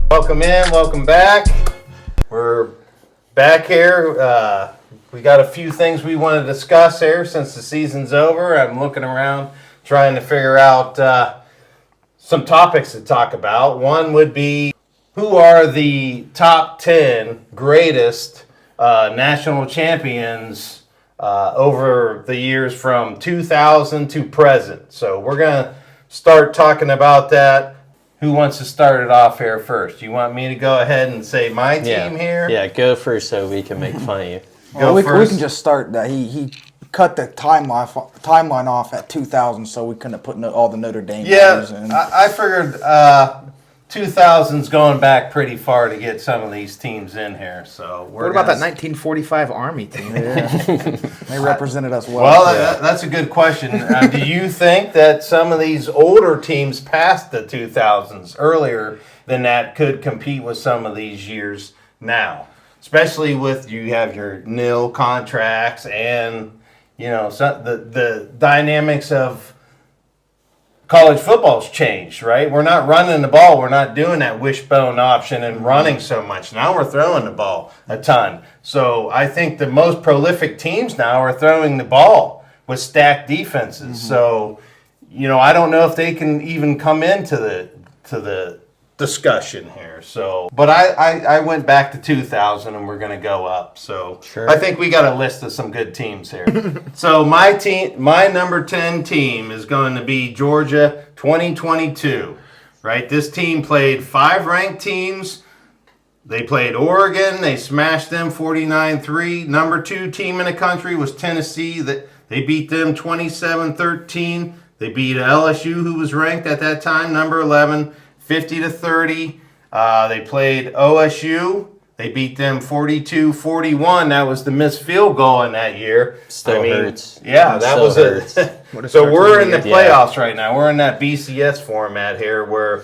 Welcome in, welcome back. We're back here. We got a few things we want to discuss here since the season's over. I'm looking around trying to figure out some topics to talk about. One would be, who are the top 10 greatest national champions over the years from 2000 to present? So we're going to start talking about that. Who wants to start it off here first? You want me to go ahead and say my team here? Yeah, go first so we can make fun of you. We can just start that. He cut the timeline off at 2000, so we couldn't put all the Notre Dame guys in. I figured 2000's going back pretty far to get some of these teams in here. So what about that 1945 Army team? They represented us well. Well, that's a good question. Do you think that some of these older teams past the 2000s, earlier than that, could compete with some of these years now? Especially with you have your nil contracts and the dynamics of college football's changed, right? We're not running the ball. We're not doing that wishbone option and running so much. Now we're throwing the ball a ton. So I think the most prolific teams now are throwing the ball with stacked defenses. So, I don't know if they can even come into the discussion here. So, but I went back to 2000 and we're going to go up. So sure. I think we got a list of some good teams here. So my number 10 team is going to be Georgia 2022, right? This team played 5 ranked teams. They played Oregon. They smashed them 49-3. Number 2 team in the country was Tennessee. They beat them 27-13. They beat LSU, who was ranked at that time, number 11, 50-30. They played OSU. They beat them 42-41. That was the missed field goal in that year. Still hurts. Yeah, that was hurts. it. So we're in the playoffs right now. We're in that BCS format here where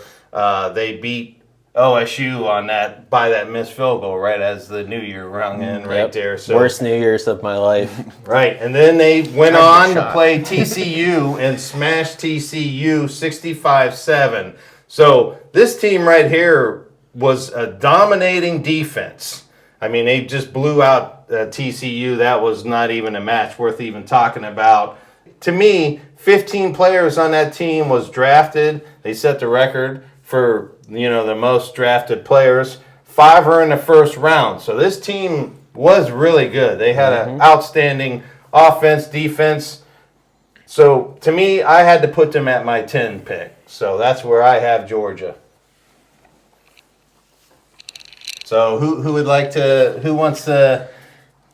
they beat OSU by that missed field goal right as the New Year rung in right there. So worst New Year's of my life. Right, and then they went on to play TCU and smash TCU 65-7. So this team right here was a dominating defense. I mean, they just blew out TCU. That was not even a match worth even talking about. To me, 15 players on that team was drafted. They set the record for, the most drafted players. 5 are in the first round. So this team was really good. They had an outstanding offense, defense. So to me, I had to put them at my 10 pick. So that's where I have Georgia. So who wants to?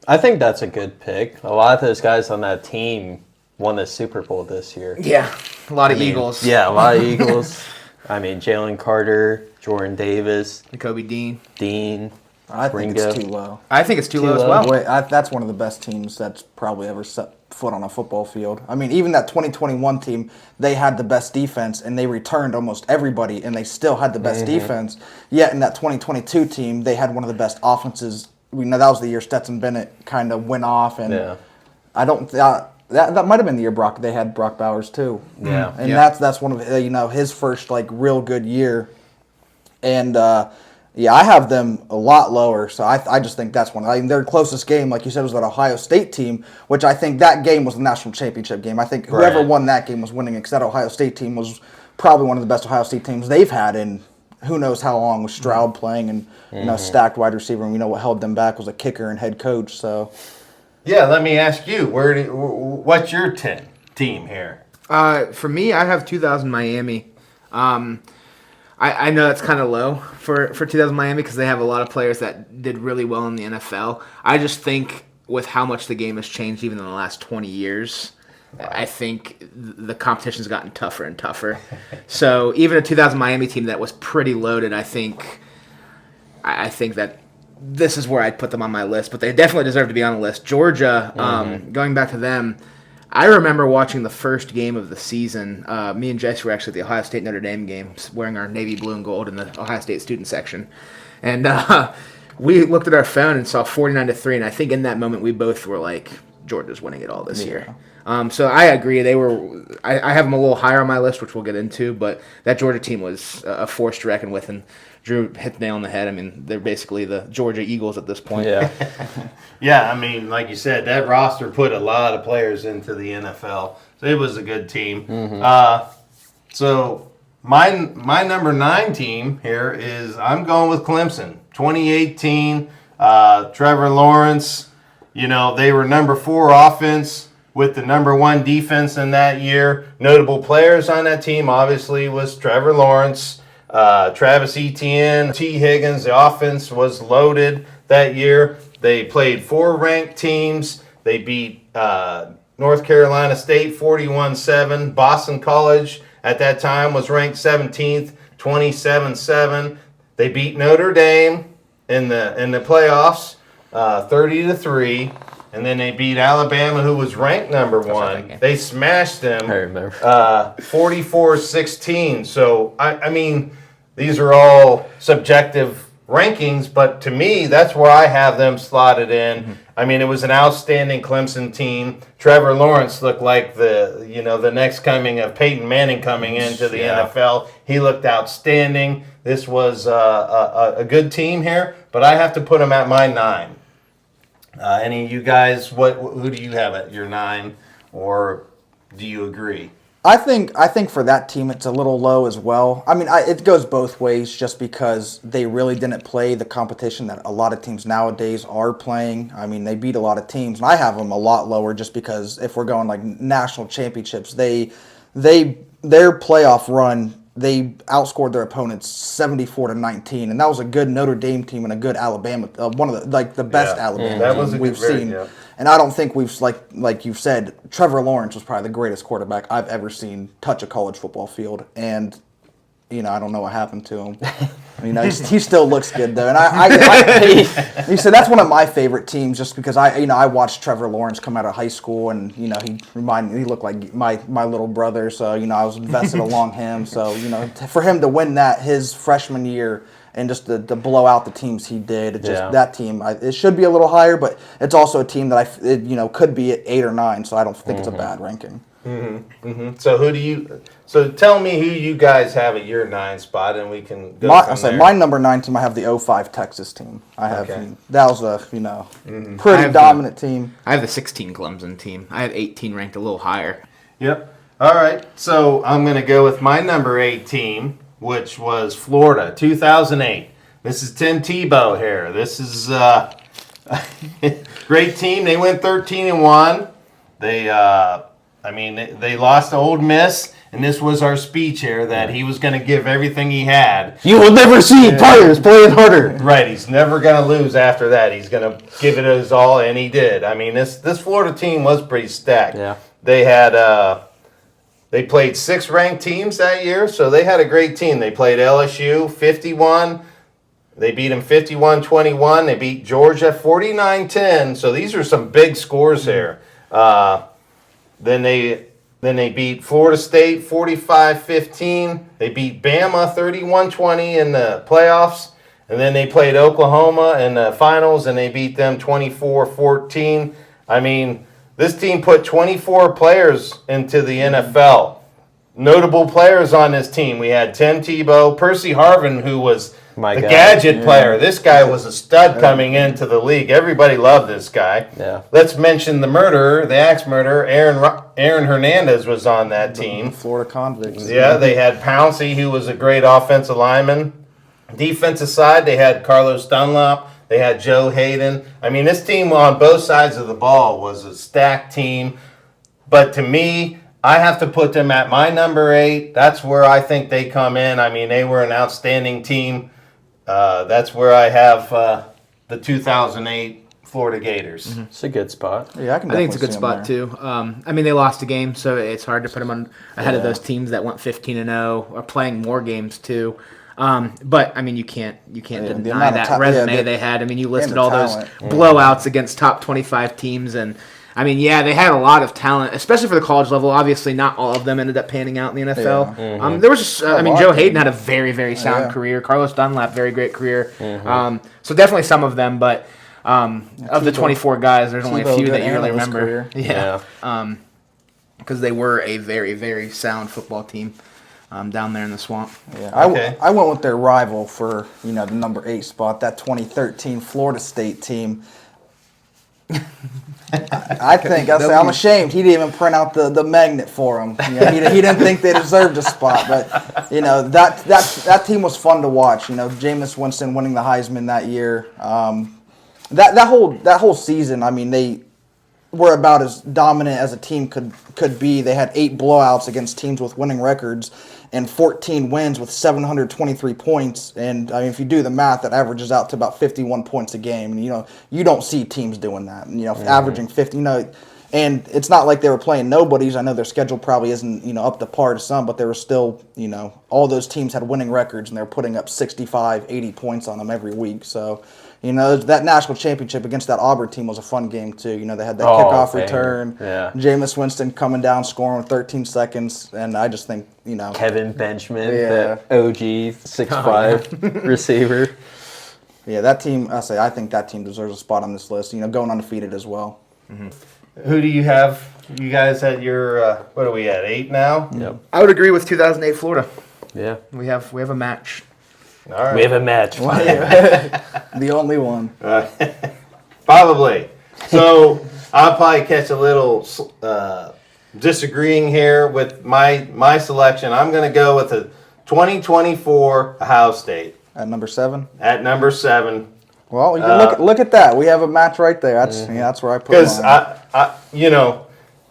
I think that's a good pick. A lot of those guys on that team won the Super Bowl this year. Yeah, a lot of Eagles. Yeah, a lot of Eagles. Jalen Carter, Jordan Davis, Nakobe Dean. I think Ringo. it's too low. I think it's too low as well. That's one of the best teams that's probably ever set foot on a football field. I mean, even that 2021 team, they had the best defense, and they returned almost everybody, and they still had the best defense. Yet in that 2022 team, they had one of the best offenses. We know that was the year Stetson Bennett kind of went off, and I don't. That might have been the year they had Brock Bowers too. Yeah, and that's one of his first real good year, and. I have them a lot lower, so I just think that's one. Their closest game, like you said, was that Ohio State team, which I think that game was the national championship game. I think whoever won that game was winning, because that Ohio State team was probably one of the best Ohio State teams they've had in who knows how long, with Stroud playing and stacked wide receiver, and we know what held them back was a kicker and head coach. So, yeah, let me ask you, what's your 10 team here? For me, I have 2000 Miami. I know that's kind of low for 2000 Miami because they have a lot of players that did really well in the NFL. I just think with how much the game has changed even in the last 20 years, I think the competition's gotten tougher and tougher. So even a 2000 Miami team that was pretty loaded, I think that this is where I'd put them on my list. But they definitely deserve to be on the list. Georgia, going back to them, I remember watching the first game of the season. Me and Jesse were actually at the Ohio State Notre Dame game, wearing our navy blue and gold in the Ohio State student section. And we looked at our phone and saw 49-3, and I think in that moment we both were like, Georgia's winning it all this year. So I agree. I have them a little higher on my list, which we'll get into. But that Georgia team was a force to reckon with, and Drew hit the nail on the head. I mean, they're basically the Georgia Eagles at this point. Yeah. Yeah, I mean, like you said, that roster put a lot of players into the NFL. So it was a good team. So my number 9 team here is I'm going with Clemson. 2018, Trevor Lawrence. You know, they were number 4 offense with the number 1 defense in that year. Notable players on that team obviously was Trevor Lawrence, Travis Etienne, T. Higgins. The offense was loaded that year. They played 4 ranked teams. They beat North Carolina State 41-7. Boston College at that time was ranked 17th, 27-7. They beat Notre Dame in the playoffs 30-3. And then they beat Alabama, who was ranked number 1. They smashed them I remember. 44-16. So, I mean, these are all subjective rankings, but to me, that's where I have them slotted in. I mean, it was an outstanding Clemson team. Trevor Lawrence looked like the next coming of Peyton Manning coming into the NFL. He looked outstanding. This was a good team here, but I have to put him at my 9. Any of you guys, who do you have at your 9, or do you agree? I think for that team it's a little low as well. I mean, it goes both ways just because they really didn't play the competition that a lot of teams nowadays are playing. I mean, they beat a lot of teams, and I have them a lot lower just because if we're going like national championships, their playoff run, they outscored their opponents 74-19, and that was a good Notre Dame team and a good Alabama, one of the best Alabama teams we've seen. Yeah. And I don't think we've like you've said, Trevor Lawrence was probably the greatest quarterback I've ever seen touch a college football field, and I don't know what happened to him. He still looks good though, and he said that's one of my favorite teams just because I watched Trevor Lawrence come out of high school, and he looked like my little brother, so I was invested along him. So for him to win that his freshman year and just to blow out the teams he did, that team it should be a little higher, but it's also a team that could be at 8 or 9, so I don't think it's a bad ranking. So tell me who you guys have at your 9 spot, and we can go from there. My number 9 team, I have the 05 Texas team. That was a pretty dominant team. I have the 16 Clemson team. I have 18 ranked a little higher. Yep. All right. So I'm going to go with my number 8 team, which was Florida, 2008. This is Tim Tebow here. This is great team. They went 13-1. They lost to Ole Miss, and this was our speech here that he was going to give everything he had. You will never see players playing harder. Right, he's never going to lose after that. He's going to give it his all, and he did. I mean, this Florida team was pretty stacked. Yeah. They had they played 6 ranked teams that year, so they had a great team. They played LSU 51. They beat them 51-21. They beat Georgia 49-10. So these are some big scores here. Then they beat Florida State 45-15. They beat Bama 31-20 in the playoffs. And then they played Oklahoma in the finals, and they beat them 24-14. I mean, this team put 24 players into the NFL. Notable players on this team. We had Tim Tebow, Percy Harvin, who was the gadget player. This guy was a stud coming into the league. Everybody loved this guy. Yeah. Let's mention the murderer, the axe murderer. Aaron Hernandez was on that team. The Florida Convicts. Yeah, they had Pouncey, who was a great offensive lineman. Defensive side, they had Carlos Dunlap. They had Joe Hayden. I mean, this team on both sides of the ball was a stacked team. But to me, I have to put them at my number 8. That's where I think they come in. I mean, they were an outstanding team. That's where I have the 2008 Florida Gators. It's a good spot. Yeah, I think it's a good spot too. I mean, they lost a game, so it's hard to put them on ahead of those teams that went 15-0 or playing more games too. But I mean, you can't deny that resume they had. I mean, you listed all those blowouts against top 25 teams, and I mean, they had a lot of talent, especially for the college level. Obviously, not all of them ended up panning out in the NFL. Yeah. There was just, Joe Hayden had a very, very sound career. Carlos Dunlap, very great career. So definitely some of them, but Of the 24 guys, there's only a Tebow, few good that you really analyst remember. career. Yeah. Because they were a very, very sound football team down there in the swamp. Yeah, Okay. I went with their rival for the number 8 spot, that 2013 Florida State team. I think I'm ashamed he didn't even print out the magnet for them. He didn't think they deserved a spot, but that team was fun to watch. Jameis Winston winning the Heisman that year. That whole season, I mean, they were about as dominant as a team could be. They had 8 blowouts against teams with winning records and 14 wins with 723 points. And I mean, if you do the math, that averages out to about 51 points a game. And you don't see teams doing that. Averaging 50. And it's not like they were playing nobodies. I know their schedule probably isn't up to par to some, but they were still all those teams had winning records and they're putting up 65, 80 points on them every week. So. That national championship against that Auburn team was a fun game, too. They had that kickoff return. Yeah. Jameis Winston coming down, scoring with 13 seconds. And I just think, Kevin Benjamin, Yeah. the OG 6'5" receiver. Yeah, that team, I think that team deserves a spot on this list, going undefeated as well. Who do you have? You guys at your, what are we at, 8 now? Yep. I would agree with 2008 Florida. Yeah. We have a match. All right. We have a match. The only one. Probably. So I'll probably catch a little disagreeing here with my selection. I'm going to go with the 2024 Ohio State At number 7. at number 7. Well, you look at that. We have a match right there. That's where I put Because mine.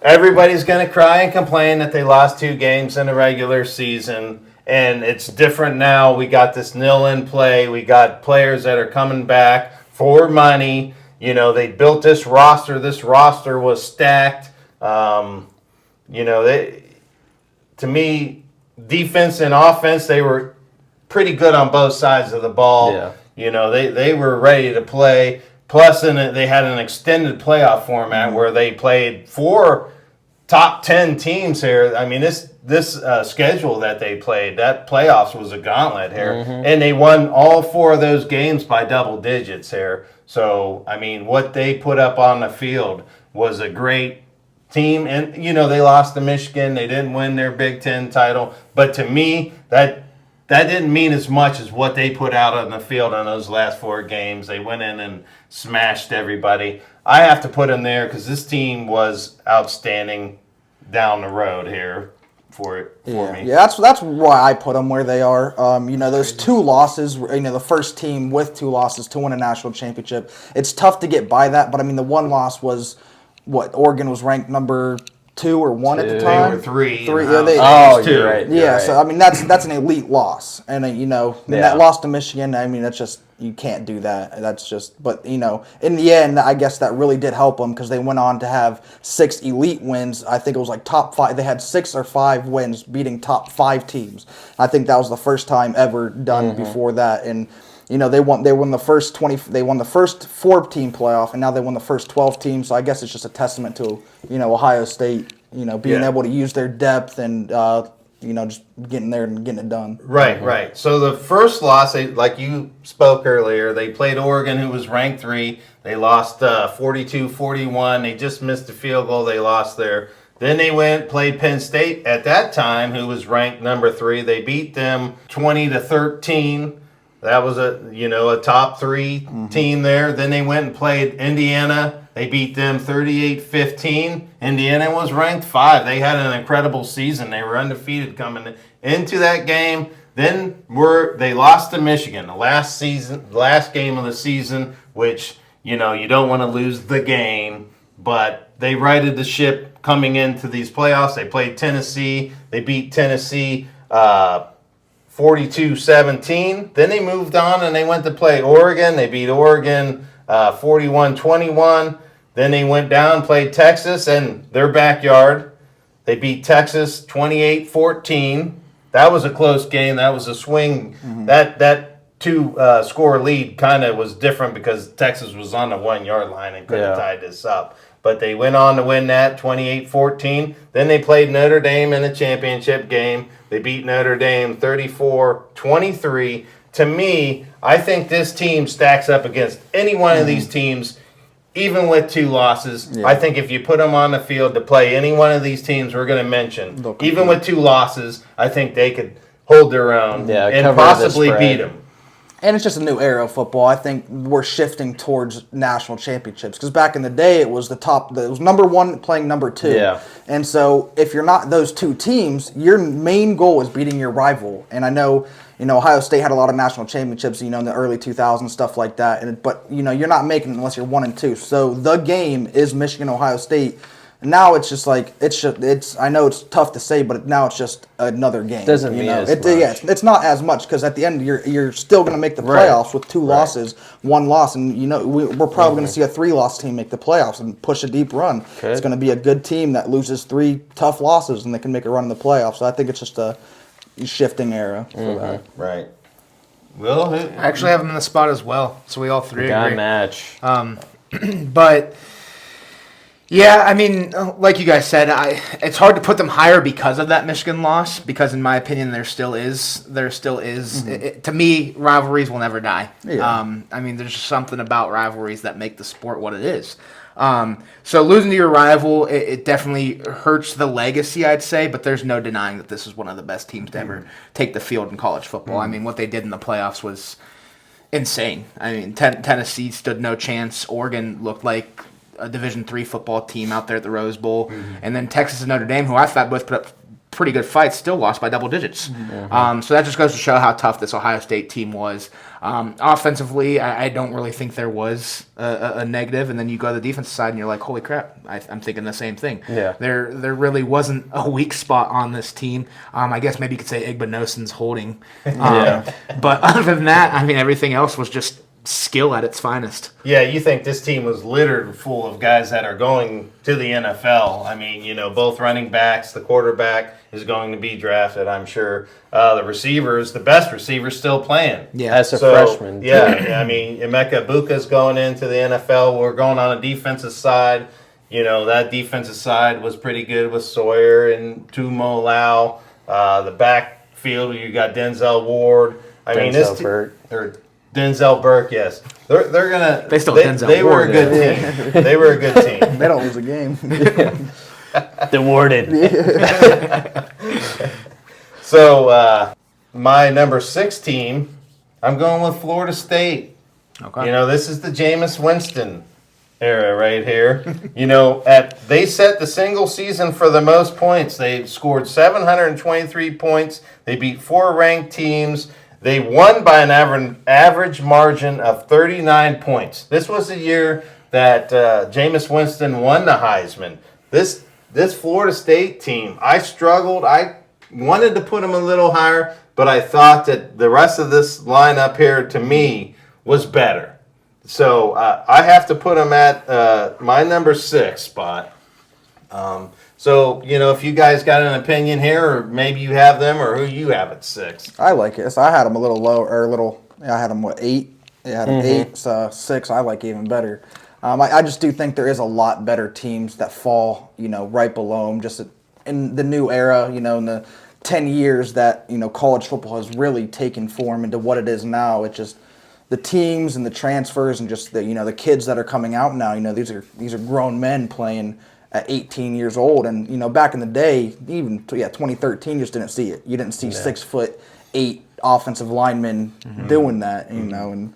everybody's going to cry and complain that they lost 2 games in the regular season. And it's different now. We got this nil in play. We got players that are coming back for money. They built this roster. This roster was stacked. To me, defense and offense, they were pretty good on both sides of the ball. Yeah. They were ready to play. Plus, they had an extended playoff format where they played 4 top 10 teams here. I mean, this schedule that they played, that playoffs was a gauntlet here. And they won all 4 of those games by double digits here. So, I mean, what they put up on the field was a great team. And, they lost to Michigan. They didn't win their Big Ten title. But to me, that didn't mean as much as what they put out on the field on those last 4 games. They went in and smashed everybody. I have to put them there because this team was outstanding down the road here for me. Yeah, that's why I put them where they are. Those 2 losses, the first team with 2 losses to win a national championship. It's tough to get by that, but I mean, the one loss was Oregon was ranked number 2 or 1 at the time. They were 3. Three, and yeah, Ohio State's you're 2. right. Yeah, right. so I mean that's an elite loss, and Yeah. that loss to Michigan. I mean that's just you can't do that. That's just, but in the end, I guess that really did help them because they went on to have 6 elite wins. I think it was like top 5. They had 6 or 5 wins, beating top 5 teams. I think that was the first time ever done before that, and. They won the first 20. They won the first 4-team playoff, and now they won the first 12 teams. So I guess it's just a testament to Ohio State. Being able to use their depth and just getting there and getting it done. Right. So the first loss, like you spoke earlier, they played Oregon, who was ranked 3. They lost 42-41. They just missed a field goal. They lost there. Then they played Penn State at that time, who was ranked number 3. They beat them 20-13. That was a top 3 team there. Then they went and played Indiana. They beat them 38-15. Indiana was ranked 5. They had an incredible season. They were undefeated coming into that game. Then they lost to Michigan, the last game of the season, which you don't want to lose the game, but they righted the ship coming into these playoffs. They played Tennessee. They beat Tennessee 42-17. Then they moved on and they went to play Oregon. They beat Oregon 41-21. Then they went down, played Texas in their backyard. They beat Texas 28-14. That was a close game. That was a swing. That 2-score lead kind of was different because Texas was on the 1-yard line and could have tied this up. But they went on to win that 28-14. Then they played Notre Dame in the championship game. They beat Notre Dame 34-23. to me, I think this team stacks up against any one of these teams, even with 2 losses. Yeah. I think if you put them on the field to play any one of these teams we're going to mention, They'll compete. even with 2 losses, I think they could hold their own Yeah, and cover the possibly spread. beat them. And it's just a new era of football. I think we're shifting towards national championships because back in the day it was it was number 1 playing number 2. Yeah. And so if you're not those 2 teams, your main goal is beating your rival. And I know, Ohio State had a lot of national championships, in the early 2000s, stuff like that. But you're not making it unless you're 1 and 2. So the game is Michigan, Ohio State. And now it's just like I know it's tough to say, but now it's just another game. Doesn't mean as much. Yeah, it's not as much because at the end you're still going to make the Right. playoffs with 2 losses, 1 loss, and we're probably going to see a 3-loss team make the playoffs and push a deep run. Okay. It's going to be a good team that loses 3 tough losses and they can make a run in the playoffs. So I think it's just a shifting era for that. Right. Will, I actually have them in the spot as well, so we all 3 Guy agree. match. But yeah, I mean, like you guys said, it's hard to put them higher because of that Michigan loss. Because in my opinion, there still is. To me, rivalries will never die. Yeah. I mean, there's just something about rivalries that make the sport what it is. So losing to your rival, it definitely hurts the legacy, I'd say. But there's no denying that this is one of the best teams to ever take the field in college football. I mean, what they did in the playoffs was insane. I mean, Tennessee stood no chance. Oregon looked like a Division III football team out there at the Rose Bowl, and then Texas and Notre Dame, who I thought both put up pretty good fights, still lost by double digits. So that just goes to show how tough this Ohio State team was. Offensively, I don't really think there was a negative, and then you go to the defensive side and you're like, holy crap, I'm thinking the same thing. Yeah. There really wasn't a weak spot on this team. I guess maybe you could say Igbenogsen's holding. But other than that, I mean, everything else was just skill at its finest. Yeah, you think this team was littered full of guys that are going to the NFL. I mean, both running backs, the quarterback is going to be drafted, I'm sure. The receivers, the best receivers still playing. Yeah. As a freshman. Yeah, I mean, Emeka Buka's going into the NFL. We're going on a defensive side. That defensive side was pretty good with Sawyer and Tumo Lau. The backfield, you got Denzel Ward. Denzel Burke. Or Denzel Burke, yes. They're gonna. They still have Denzel They were a Ward. good team. They were a good team. They don't lose a game. Rewarded. So my number 6 team, I'm going with Florida State. Okay. This is the Jameis Winston era right here. They set the single season for the most points. They scored 723 points. They beat 4 ranked teams. They won by an average margin of 39 points. This was the year that Jameis Winston won the Heisman. This Florida State team, I struggled. I wanted to put them a little higher, but I thought that the rest of this lineup here, to me, was better. So I have to put them at my number 6 spot. So, if you guys got an opinion here, or maybe you have them, or who you have at 6. I like it. So I had them a little low, I had them, 8? Yeah, I had them 8, so 6 I like even better. I just do think there is a lot better teams that fall, right below them, just in the new era, in the 10 years that, college football has really taken form into what it is now. It's just the teams and the transfers and just the kids that are coming out now, these are grown men playing at 18 years old, and back in the day, even 2013, you just didn't see it. You didn't see 6'8" offensive linemen doing that, and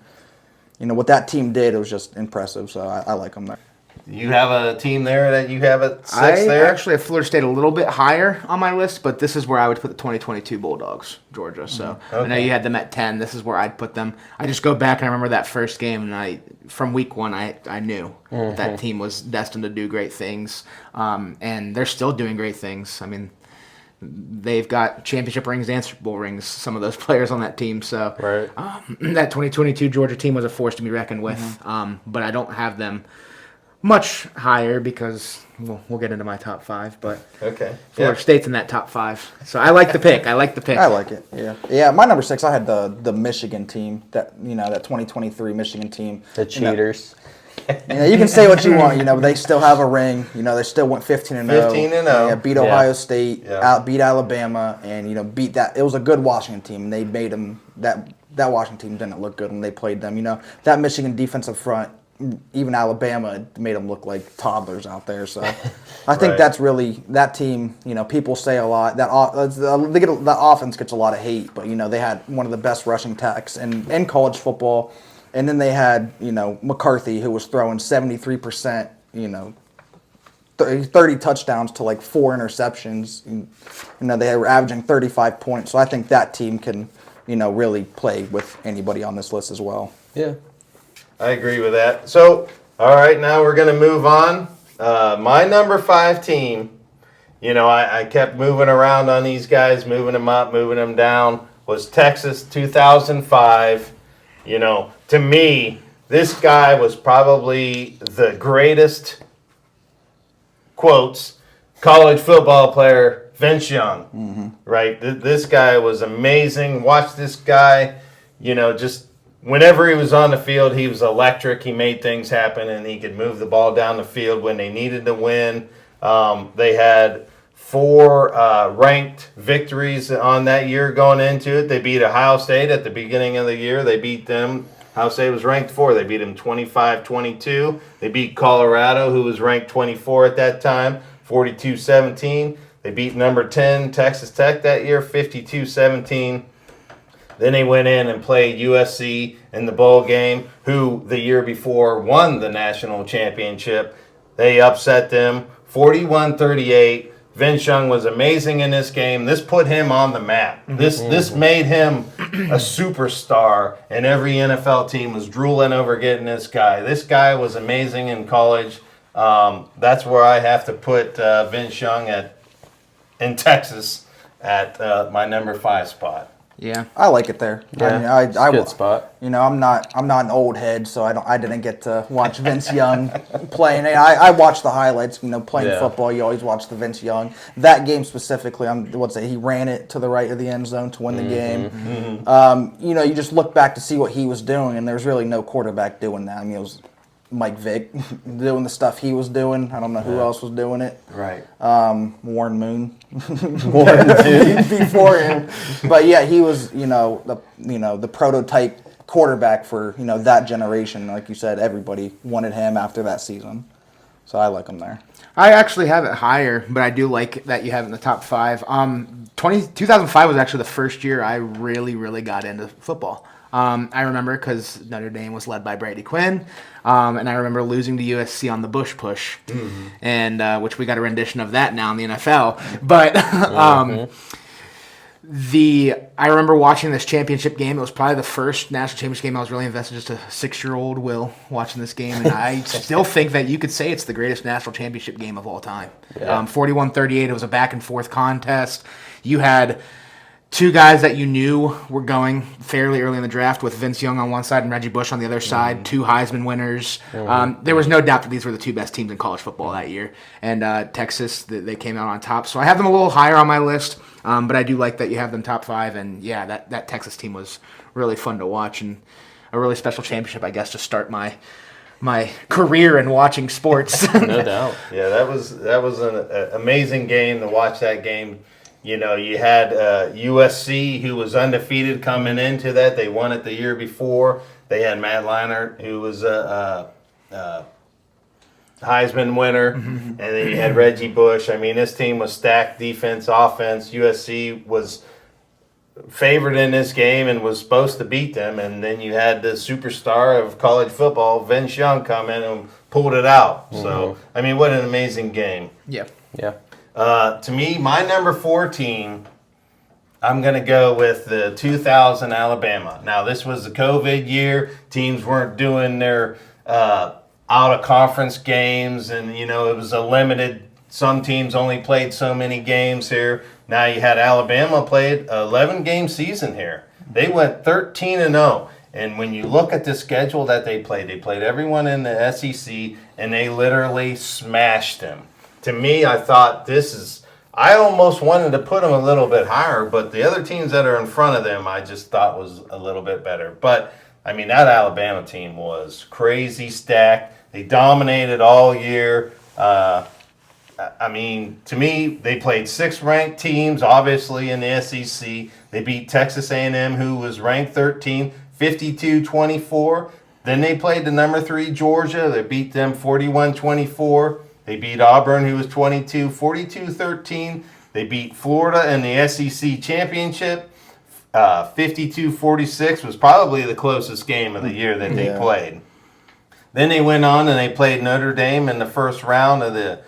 what that team did, it was just impressive. So I like them there. You have a team there that you have at 6 I there? actually have Florida State a little bit higher on my list, but this is where I would put the 2022 Bulldogs, Georgia. So I know you had them at 10. This is where I'd put them. I just go back and I remember that first game, and from week 1, I knew that team was destined to do great things, and they're still doing great things. I mean, they've got championship rings and Super Bowl rings, some of those players on that team. So Right. That 2022 Georgia team was a force to be reckoned with, but I don't have them much higher because we'll get into my top 5, but Okay. Florida State's in that top 5. So I like the pick. I like it. Yeah. My number 6, I had the Michigan team, that 2023 Michigan team. The cheaters. You can say what you want, but they still have a ring. They still went 15-0. 15-0. Yeah, beat Ohio State, Yeah. beat Alabama, and beat that. It was a good Washington team. And they made them that that Washington team didn't look good when they played them. You know, that Michigan defensive front, even Alabama, made them look like toddlers out there. So I think Right. that's really that team. You know, people say a lot that the offense gets a lot of hate, but you know they had one of the best rushing attacks in college football, and then they had McCarthy, who was throwing 73%. 30 touchdowns to like 4 interceptions. They were averaging 35 points. So I think that team can, really play with anybody on this list as well. Yeah. I agree with that. So, all right, now we're going to move on. My number 5 team, I kept moving around on these guys, moving them up, moving them down, was Texas 2005. To me, this guy was probably the greatest, quotes, college football player, Vince Young, right? This guy was amazing. Watch this guy, just whenever he was on the field, he was electric. He made things happen, and he could move the ball down the field when they needed to win. They had 4 ranked victories on that year going into it. They beat Ohio State at the beginning of the year. They beat them. Ohio State was ranked 4. They beat them 25-22. They beat Colorado, who was ranked 24 at that time, 42-17. They beat number 10, Texas Tech, that year, 52-17. Then they went in and played USC in the bowl game, who the year before won the national championship. They upset them 41-38. Vince Young was amazing in this game. This put him on the map. This made him a superstar, and every NFL team was drooling over getting this guy. This guy was amazing in college. That's where I have to put Vince Young in Texas at my number 5 spot. Yeah. I like it there. Yeah, it's a good spot. I'm not an old head, so I didn't get to watch Vince Young playing. I watched the highlights. Playing football, you always watch the Vince Young. That game specifically, he ran it to the right of the end zone to win the game. You just look back to see what he was doing, and there's really no quarterback doing that. It was Mike Vick doing the stuff he was doing. I don't know who else was doing it. Right. Warren Moon before him. But yeah, he was the prototype quarterback for that generation. Like you said, everybody wanted him after that season. So I like him there. I actually have it higher, but I do like that you have it in the top 5. 2005 was actually the first year I really, really got into football. I remember because Notre Dame was led by Brady Quinn, and I remember losing to USC on the Bush Push, and which we got a rendition of that now in the NFL. But I remember watching this championship game. It was probably the first national championship game I was really invested. Just a 6-year-old Will watching this game, and I still think that you could say it's the greatest national championship game of all time. Yeah. 41-38. It was a back and forth contest. You had 2 guys that you knew were going fairly early in the draft, with Vince Young on one side and Reggie Bush on the other side, 2 Heisman winners. There was no doubt that these were the 2 best teams in college football that year. And Texas, they came out on top. So I have them a little higher on my list, but I do like that you have them top 5. And yeah, that Texas team was really fun to watch, and a really special championship, I guess, to start my career in watching sports. No doubt. Yeah, that was an amazing game to watch that game. You had USC, who was undefeated coming into that. They won it the year before. They had Matt Leinart, who was a Heisman winner. And then you had Reggie Bush. This team was stacked defense, offense. USC was favored in this game and was supposed to beat them. And then you had the superstar of college football, Vince Young, come in and pulled it out. So, what an amazing game. Yeah. Yeah. To me, my number 4 team, I'm going to go with the 2000 Alabama. Now, this was the COVID year. Teams weren't doing their out-of-conference games, and, it was a limited. Some teams only played so many games here. Now you had Alabama played an 11-game season here. They went 13-0. And when you look at the schedule that they played everyone in the SEC, and they literally smashed them. To me, I thought I almost wanted to put them a little bit higher, but the other teams that are in front of them, I just thought was a little bit better. But, that Alabama team was crazy stacked. They dominated all year. I mean, to me, they played 6 ranked teams, obviously in the SEC. They beat Texas A&M, who was ranked 13, 52-24. Then they played the number 3 Georgia. They beat them 41-24. They beat Auburn, who was 22, 42-13. They beat Florida in the SEC championship. 52-46 was probably the closest game of the year that they played. Then they went on and they played Notre Dame in the first round of the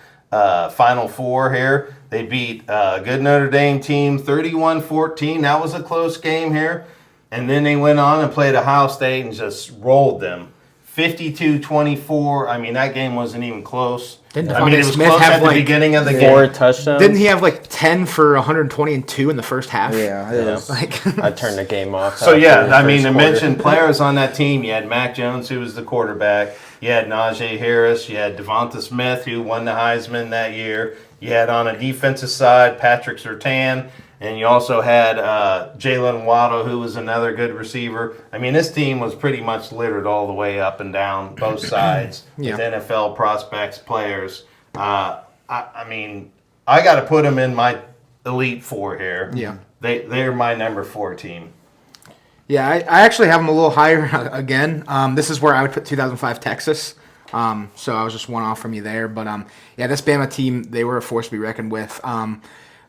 Final Four here. They beat a good Notre Dame team 31-14. That was a close game here. And then they went on and played Ohio State and just rolled them 52-24. I mean, that game wasn't even close. Didn't I mean, it Devontae was Smith close have, at the like, beginning of the 4 game. touchdowns. Didn't he have like 10 for 120 and 2 in the first half? Yeah, it was. Like, I turned the game off. So after yeah, the I mean, first to quarter. mention players on that team, you had Mac Jones, who was the quarterback. You had Najee Harris. You had Devonta Smith, who won the Heisman that year. You had on a defensive side Patrick Surtain, and you also had Jalen Waddle, who was another good receiver. I mean, this team was pretty much littered all the way up and down both sides with NFL prospects, players. I mean, I got to put them in my elite 4 here. Yeah. They're my number 4 team. yeah, I actually have them a little higher again. This is where I would put 2005 Texas. So I was just one off from you there. But yeah, this Bama team, they were a force to be reckoned with.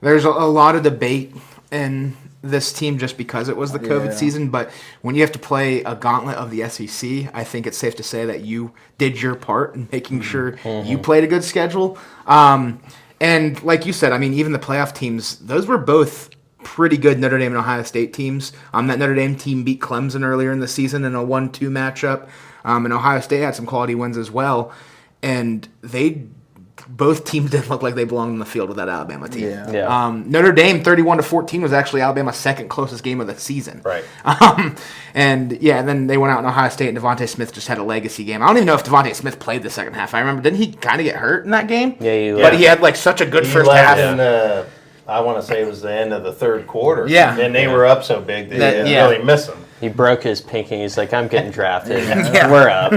There's a lot of debate in this team just because it was the COVID season. But when you have to play a gauntlet of the SEC, I think it's safe to say that you did your part in making sure you played a good schedule. And like you said, I mean, even the playoff teams, those were both pretty good Notre Dame and Ohio State teams. That Notre Dame team beat Clemson earlier in the season in a 1-2 matchup. And Ohio State had some quality wins as well. And both teams didn't look like they belonged in the field with that Alabama team. Yeah. Notre Dame 31-14 was actually Alabama's second closest game of the season. Right. And yeah, then they went out in Ohio State and Devontae Smith just had a legacy game. I don't even know if Devontae Smith played the second half. I remember, didn't he kind of get hurt in that game? Yeah, But he had like such a good He first left half. in I want to say it was the end of the third quarter. Yeah. And they were up so big they didn't yeah. really miss him. He broke his pinky. He's like, I'm getting drafted. We're up.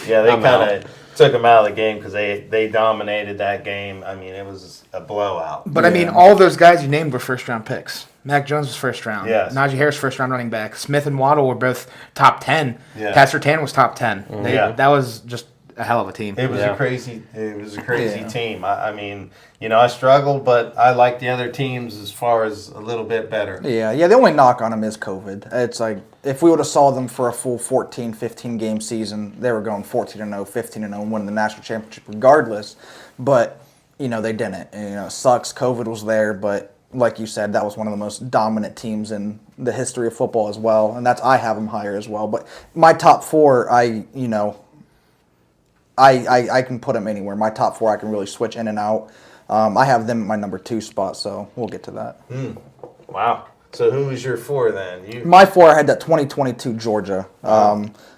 Yeah, they I'm kind of took him out of the game because they dominated that game. I mean, it was a blowout. But I mean, all those guys you named were first round picks. Mac Jones was first round. Yes. Najee Harris first round running back. Smith and Waddle were both top 10. Yeah. Pat Surtain was top 10. Yeah. That was just a hell of a team. It was Yeah. a crazy Yeah. team. I mean, I struggled, but I like the other teams as far as a little bit better. Yeah, the only knock on them is COVID. It's like, if we would have saw them for a full 14, 15 game season, they were going 14-0, 15-0, and winning the national championship regardless. But, they didn't. And, it sucks. COVID was there, but like you said, that was one of the most dominant teams in the history of football as well. And I have them higher as well. But my top 4, I can put them anywhere. My top 4, I can really switch in and out. I have them at my number 2 spot, so we'll get to that. Wow. So who was your 4 then? My 4, I had that 2022 Georgia.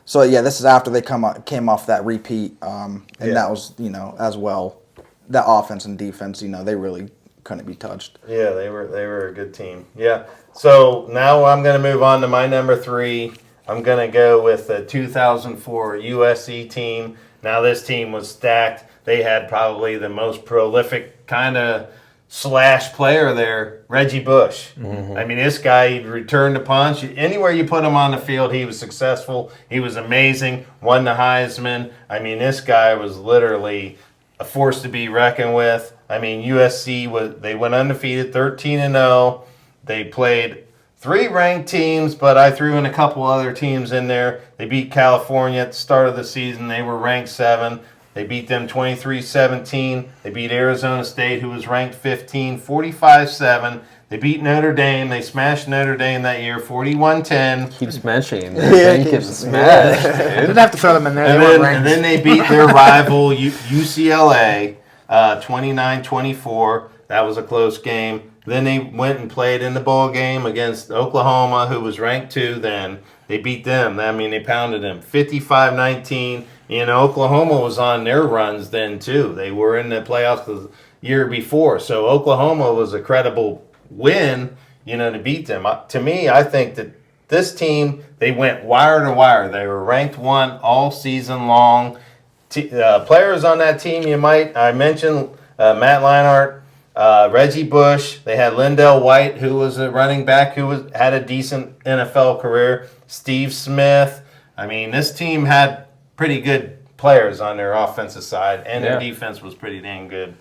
So yeah, this is after they came off that repeat, and that was as well. That offense and defense, they really couldn't be touched. Yeah, they were a good team. Yeah. So now I'm going to move on to my number 3. I'm going to go with the 2004 USC team. Now this team was stacked. They had probably the most prolific kind of slash player there, Reggie Bush. I mean, this guy, he'd return the punch. Anywhere you put him on the field, he was successful. He was amazing. Won the Heisman. I mean, this guy was literally a force to be reckoned with. I mean, USC they went undefeated, 13-0. They played 3 ranked teams, but I threw in a couple other teams in there. They beat California at the start of the season. They were ranked 7. They beat them 23-17. They beat Arizona State, who was ranked 15, 45-7. They beat Notre Dame. They smashed Notre Dame that year, 41-10. Keeps mentioning their thing getting smashed, Didn't have to throw them in there. And They weren't then, ranked. and then they beat their rival UCLA 29-24. That was a close game. Then they went and played in the bowl game against Oklahoma, who was ranked 2 then. They beat them. I mean, they pounded them 55-19. Oklahoma was on their runs then, too. They were in the playoffs the year before. So Oklahoma was a credible win, to beat them. To me, I think that this team, they went wire to wire. They were ranked 1 all season long. Players on that team, I mentioned Matt Leinart, Reggie Bush. They had Lindell White, who was a running back who had a decent NFL career. Steve Smith. I mean, this team had pretty good players on their offensive side, and their defense was pretty dang good.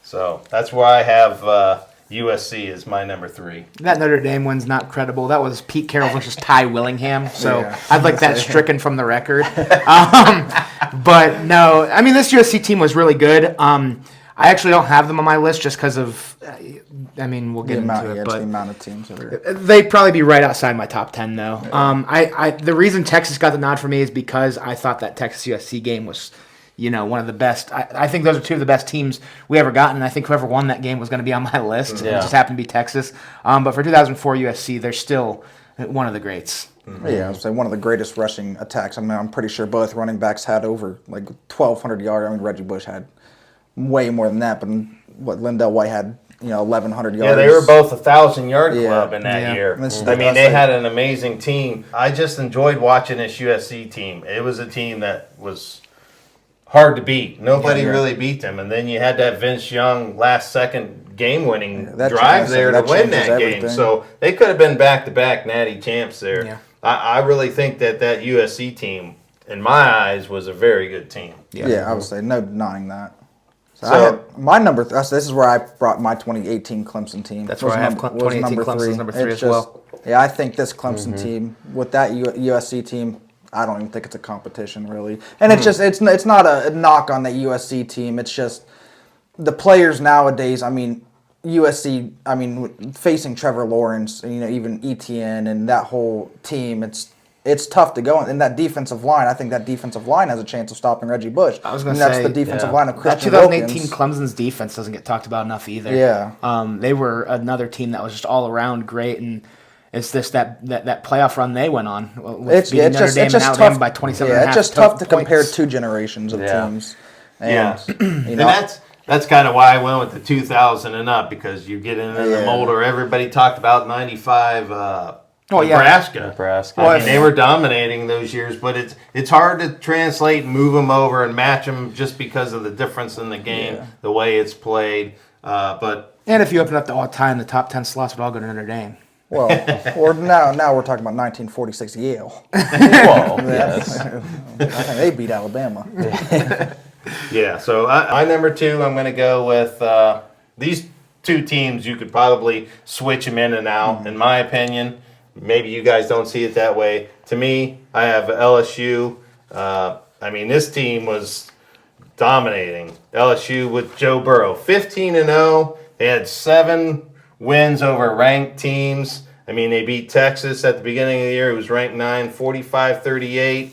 So that's why I have USC as my number 3. That Notre Dame one's not credible. That was Pete Carroll versus Ty Willingham. So Yeah. I'd like that stricken from the record. But no, I mean, this USC team was really good. I actually don't have them on my list just because of, I mean, we'll get into it. The But amount of teams that are. they'd probably be right outside my top 10, though. The reason Texas got the nod for me is because I thought that Texas USC game was, one of the best. I think those are two of the best teams we ever gotten. And I think whoever won that game was going to be on my list. Yeah. It just happened to be Texas. But for 2004 USC, they're still one of the greats. Yeah, I would say one of the greatest rushing attacks. I mean, I'm pretty sure both running backs had over like 1,200 yards. I mean, Reggie Bush had way more than that, but Lindell White had 1,100 yards. Yeah, they were both 1,000-yard Yeah. club in that Yeah. year. This is I the mean, best they thing. had an amazing team. I just enjoyed watching this USC team. It was a team that was hard to beat. Nobody Yeah. really beat them. And then you had that Vince Young last-second game-winning that drive changes- there to that win changes that game. everything. So they could have been back-to-back natty champs there. Yeah. I really think that USC team, in my eyes, was a very good team. Yeah, I would say no denying that. So, So- I had my number. This is where I brought my 2018 Clemson team. That's Was where I have was 2018 number Clemson's three. number 3 It's as well. Yeah, I think this Clemson team with that USC team, I don't even think it's a competition really. And it's just it's not a knock on the USC team. It's just the players nowadays. I mean, USC. I mean, facing Trevor Lawrence, even ETN and that whole team. It's tough to go in that defensive line. I think that defensive line has a chance of stopping Reggie Bush. I was gonna that's say, the defensive yeah. line of That Christian 2018 Wilkins. Clemson's defense doesn't get talked about enough either. Yeah. They were another team that was just all around great, and it's just that playoff run they went on. With It's beating Notre just Dame it's and just Alabama tough by 27 Yeah, and a it's half just tough to points. compare two generations of Yeah. teams. Yeah. And, And that's kind of why I went with the 2000 and up, because you're getting in the Yeah. mold where everybody talked about 95 Oh, yeah. Nebraska. I mean, they were dominating those years, but it's hard to translate and move them over and match them just because of the difference in the game, the way it's played. But And if you open up the all-time, the top 10 slots would all go to Notre Dame. well, or now we're talking about 1946 Yale. Well, yes. I think they beat Alabama. yeah, so my number 2, I'm going to go with these two teams. You could probably switch them in and out, in my opinion. Maybe you guys don't see it that way. To me, I have LSU. I mean, this team was dominating. LSU with Joe Burrow, 15-0. They had 7 wins over ranked teams. I mean, they beat Texas at the beginning of the year, who was ranked 9, 45-38.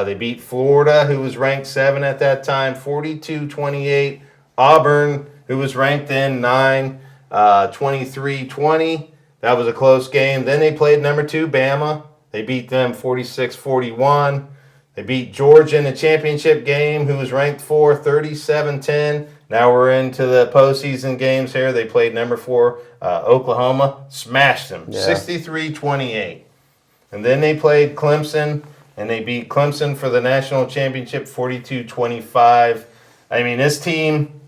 They beat Florida, who was ranked 7 at that time, 42-28. Auburn, who was ranked then 9, 23-20. That was a close game. Then they played number 2, Bama. They beat them 46-41. They beat Georgia in the championship game, who was ranked 4, 37-10. Now we're into the postseason games here. They played number 4, Oklahoma. Smashed them, 63-28. And then they played Clemson, and they beat Clemson for the national championship 42-25. I mean, this team,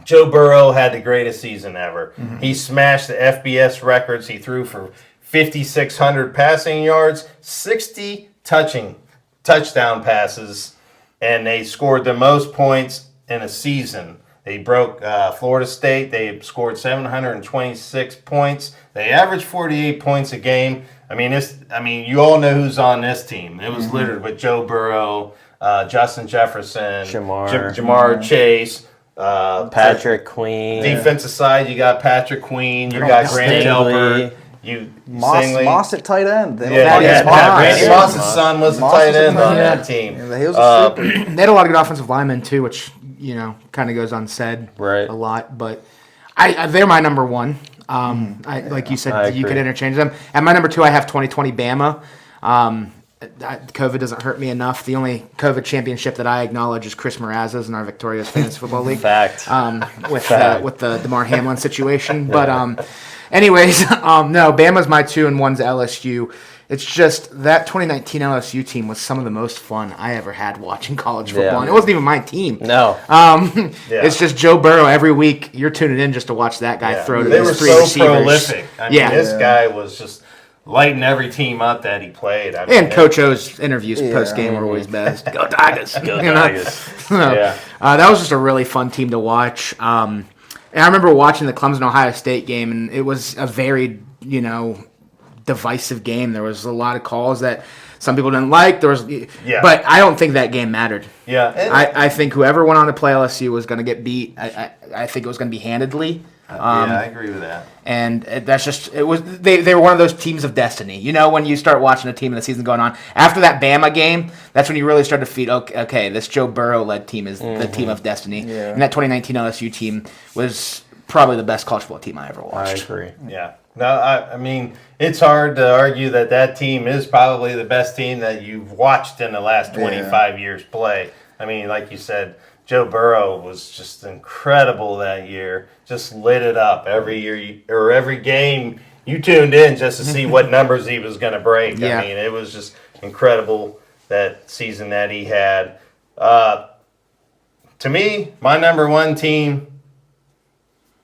Joe Burrow had the greatest season ever. He smashed the FBS records. He threw for 5,600 passing yards, 60 touchdown passes, and they scored the most points in a season. They broke Florida State. They scored 726 points. They averaged 48 points a game. I mean, you all know who's on this team. It was littered with Joe Burrow, Justin Jefferson, Jamar Chase, Patrick Queen. Defensive side, you got Patrick Queen. You got Grant Stingley. Delpert. Moss at tight end. They Yeah, don't Thaddeus forget Moss. Randy Yeah. Moss's son was the Moss tight was a end tight on end. that team. Yeah, he was a sleeper. They had a lot of good offensive linemen, too, which, kind of goes unsaid Right. a lot. But they're my number 1. Like you said, I you could agree. interchange them. At my number 2, I have 2020 Bama. COVID doesn't hurt me enough. The only COVID championship that I acknowledge is Chris Mrazza's in our Victorious Fantasy Football League. Fact. With Fact. the DeMar Hamlin situation. But anyways, no, Bama's my 2 and 1's LSU. It's just that 2019 LSU team was some of the most fun I ever had watching college football. Yeah. And it wasn't even my team. No. Yeah. It's just Joe Burrow every week. You're tuning in just to watch that guy throw to They these were three so receivers. prolific. I mean, Yeah. this guy was just lighting every team up that he played. I mean, And Coach O's interviews Yeah. post game were always best. Go Tigers! Go You know? Tigers. So, Yeah. that was just a really fun team to watch. And I remember watching the Clemson Ohio State game, and it was a very divisive game. There was a lot of calls that some people didn't like. But I don't think that game mattered. Yeah. And, I think whoever went on to play LSU was going to get beat. I think it was going to be handedly. I agree with that. And that's just it was they were one of those teams of destiny. You know, when you start watching a team and the season going on after that Bama game, that's when you really start to feel okay, this Joe Burrow led team is the team of destiny. Yeah. And that 2019 LSU team was probably the best college football team I ever I watched. agree. Yeah. No, I mean, it's hard to argue that team is probably the best team that you've watched in the last 25 years play. I mean, like you said, Joe Burrow was just incredible that year. Just lit it up every year or every game. You tuned in just to see what numbers he was going to break. Yeah. I mean, it was just incredible that season that he had. To me, my number one team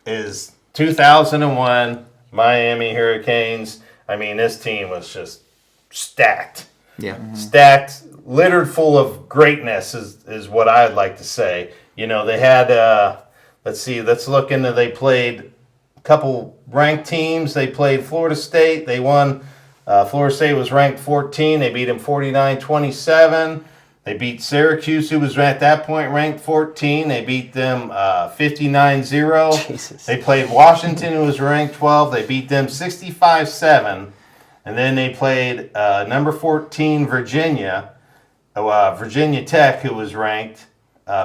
is 2001 Miami Hurricanes. I mean, this team was just stacked. Yeah. Stacked, littered full of greatness is what I'd like to say. You know, they had, let's look into, they played a couple ranked teams. They played Florida State. They won. Florida State was ranked 14. They beat them 49-27. They beat Syracuse, who was at that point ranked 14. They beat them 59-0. Jesus. They played Washington, who was ranked 12. They beat them 65-7. And then they played number 14, Virginia Tech, who was ranked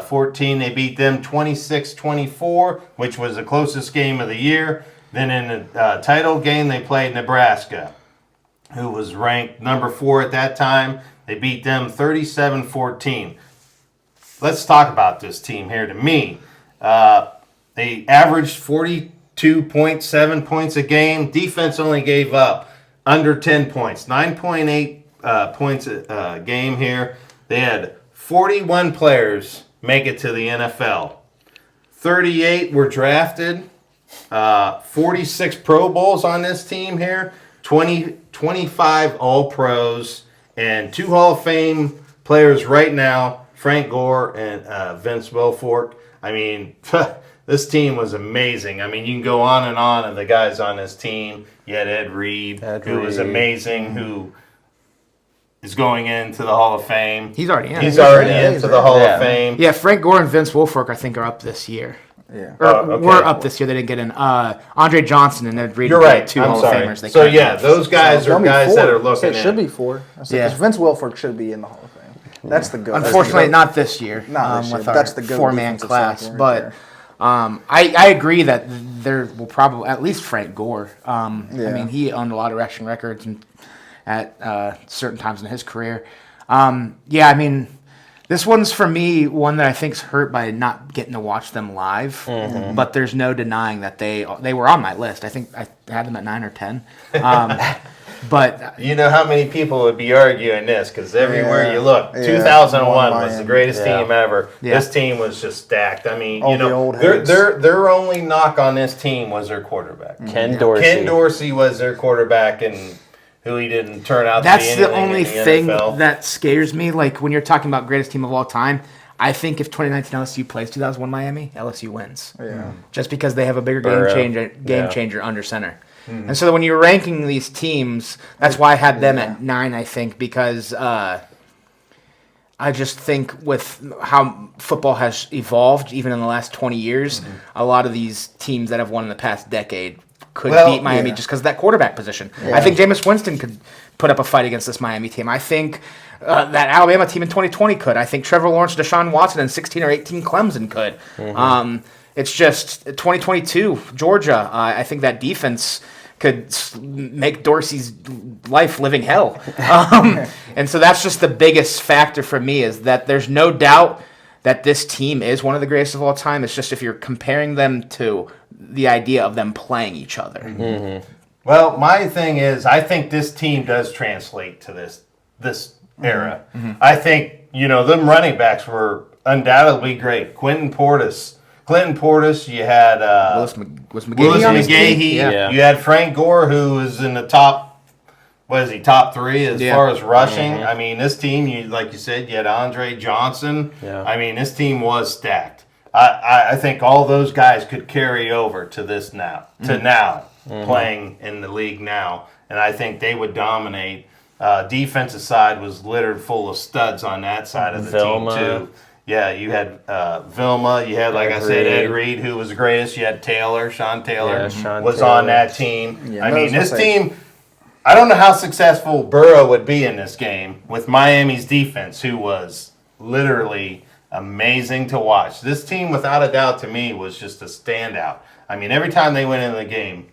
14. They beat them 26-24, which was the closest game of the year. Then in the title game, they played Nebraska, who was ranked number 4 at that time. They beat them 37-14. Let's talk about this team here. To me, they averaged 42.7 points a game. Defense only gave up under 10 points, 9.8 points a game here. They had 41 players make it to the NFL. 38 were drafted. 46 Pro Bowls on this team here. 25 All-Pros. And 2 Hall of Fame players right now, Frank Gore and Vince Wilfork. I mean, this team was amazing. I mean, you can go on and on of the guys on this team. You had Ed Reed, who was amazing, who is going into the Hall of Fame. He's already in. He's already into the Hall of Fame. Yeah, Frank Gore and Vince Wilfork, I think, are up this year. Yeah. Or Okay. were up this year. They didn't get in. Andre Johnson and Ed Reed. You're were right. 2 I'm Hall sorry. of Famers. They So, couldn't yeah, get. those guys are Only guys 4. that are So looking it should in. be 4. Yeah. Because Vince Wilfork should be in the Hall of Fame. That's the good. Unfortunately, not this year. Not this year, with but our that's the good 4-man defensive class. tackle right But there. I agree that there will probably at least Frank Gore. I mean, he owned a lot of rushing records and at certain times in his career. Yeah, I mean, this one's for me one that I think's hurt by not getting to watch them live. But there's no denying that they were on my list. I think I had them at 9 or 10. But You know how many people would be arguing this, because everywhere Yeah. you look, Yeah. 2001 was the Miami. greatest Yeah. team ever. Yeah. This team was just stacked. I mean, All you the know, old their, heads. their only knock on this team was their quarterback. Ken Dorsey. Ken Dorsey was their quarterback, and who he didn't turn out to that's be the anything only in the thing NFL. that scares me. Like when you're talking about greatest team of all time, I think if 2019 LSU plays 2001 Miami, LSU wins. Yeah. Just because they have a bigger Burrow. game Yeah. changer under center. And so when you're ranking these teams, that's why I had them at 9, I think, because I just think with how football has evolved, even in the last 20 years, a lot of these teams that have won in the past decade could Well, beat Miami yeah. just because of that quarterback position. I think Jameis Winston could put up a fight against this Miami team. I think that Alabama team in 2020 could. I think Trevor Lawrence, Deshaun Watson, and 16 or 18 Clemson could. It's just 2022 Georgia. I think that defense could make Dorsey's life living hell. And so that's just the biggest factor for me is that there's no doubt that this team is one of the greatest of all time. It's just if you're comparing them to the idea of them playing each other. Well, my thing is, I think this team does translate to this era. I think them running backs were undoubtedly great. Clinton Portis. You had Was McGahee Willis on this team? McGahee. Yeah. You had Frank Gore, who was in the top. What is he? Top 3 as Yeah. far as rushing. I mean, this team, like you said, you had Andre Johnson. Yeah. I mean, this team was stacked. I think all those guys could carry over to this now, playing in the league now, and I think they would dominate. Defensive side was littered full of studs on that side of the Vilma. team too. Yeah, you had Vilma. You had, like Ed I said, Ed Reed. Reed, who was the greatest. You had Sean Taylor Yeah, Sean was Taylor. on that team. Yeah, I that mean, was this my say. team. I don't know how successful Burrow would be in this game with Miami's defense, who was literally amazing to watch. This team, without a doubt, to me, was just a standout. I mean, every time they went into the game,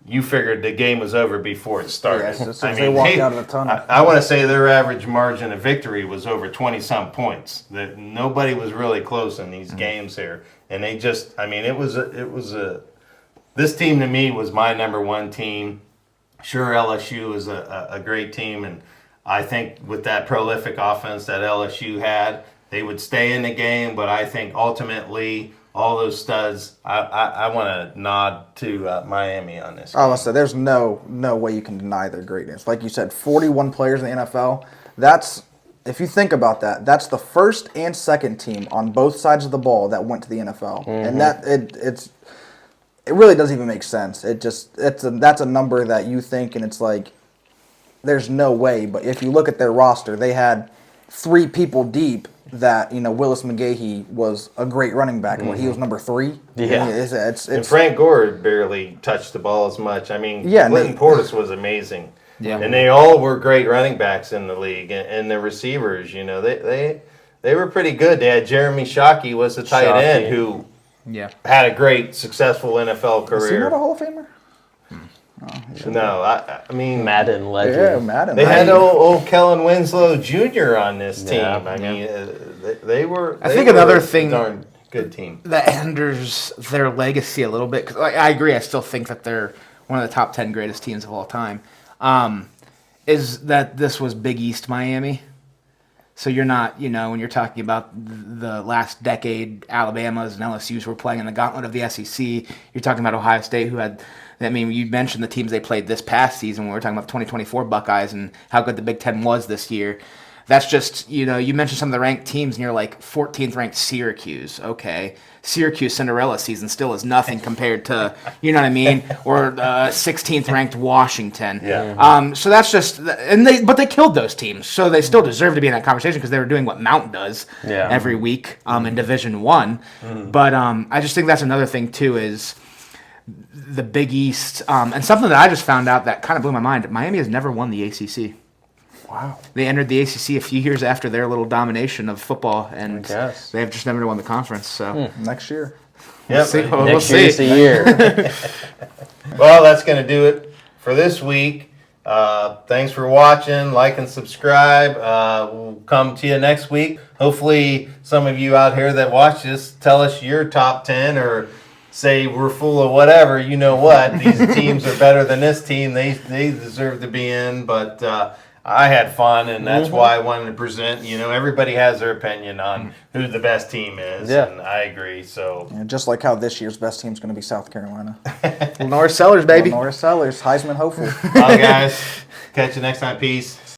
you figured the game was over before it started. Yeah, as soon as I they mean, walked out of the tunnel. I want to say their average margin of victory was over 20-some points. That nobody was really close in these games here, and they just. I mean, it was a. This team to me was my number one team. Sure, LSU is a great team, and I think with that prolific offense that LSU had, they would stay in the game. But I think ultimately, all those studs, I want to nod to Miami on this. I must say, there's no way you can deny their greatness. Like you said, 41 players in the NFL. That's, if you think about that, that's the first and second team on both sides of the ball that went to the NFL, and it really doesn't even make sense. That's a number that you think, and it's like, there's no way. But if you look at their roster, they had 3 people deep. That Willis McGahee was a great running back, and he was number 3. Yeah. It's And Frank Gore barely touched the ball as much. I mean, Yeah, Clinton Portis was amazing. Yeah. And they all were great running backs in the league, and the receivers. They were pretty good. They had Jeremy Shockey was the tight Shockey. end who Yeah. had a great, successful NFL is he not a career. Hall of Famer? No, I mean, Madden legend. Yeah, Madden. they had old Kellen Winslow Jr. on this team. Yeah, I mean, they were. I they think were another a thing- darn good team. That hinders their legacy a little bit. 'Cause I agree. I still think that they're one of the top 10 greatest teams of all time. Is that this was Big East Miami? So you're not, when you're talking about the last decade, Alabama's and LSU's were playing in the gauntlet of the SEC. You're talking about Ohio State, who had, I mean, you mentioned the teams they played this past season when we were talking about the 2024 Buckeyes and how good the Big Ten was this year. That's just, you mentioned some of the ranked teams, and you're like 14th ranked Syracuse. Okay. Syracuse Cinderella season still is nothing compared to, you know what I mean? Or 16th ranked Washington. Yeah. So that's just, but they killed those teams, so they still deserve to be in that conversation because they were doing what Mount does every week in Division One. But I just think that's another thing too is the Big East, and something that I just found out that kind of blew my mind. Miami has never won the ACC. Wow. They entered the ACC a few years after their little domination of football, and guess. they have just never won the conference. So Next year. Yep. see. We'll Next see. year's the year. Well, that's going to do it for this week. Thanks for watching. Like and subscribe. We'll come to you next week. Hopefully, some of you out here that watch this tell us your top 10 or say we're full of whatever. You know what? These teams are better than this team. They deserve to be in. But I had fun, and that's why I wanted to present. Everybody has their opinion on who the best team is, Yeah. and I agree. So, And just like how this year's best team is going to be South Carolina. Norris Sellers, baby. Norris Sellers, Heisman hopeful. bye, guys. Catch you next time. Peace.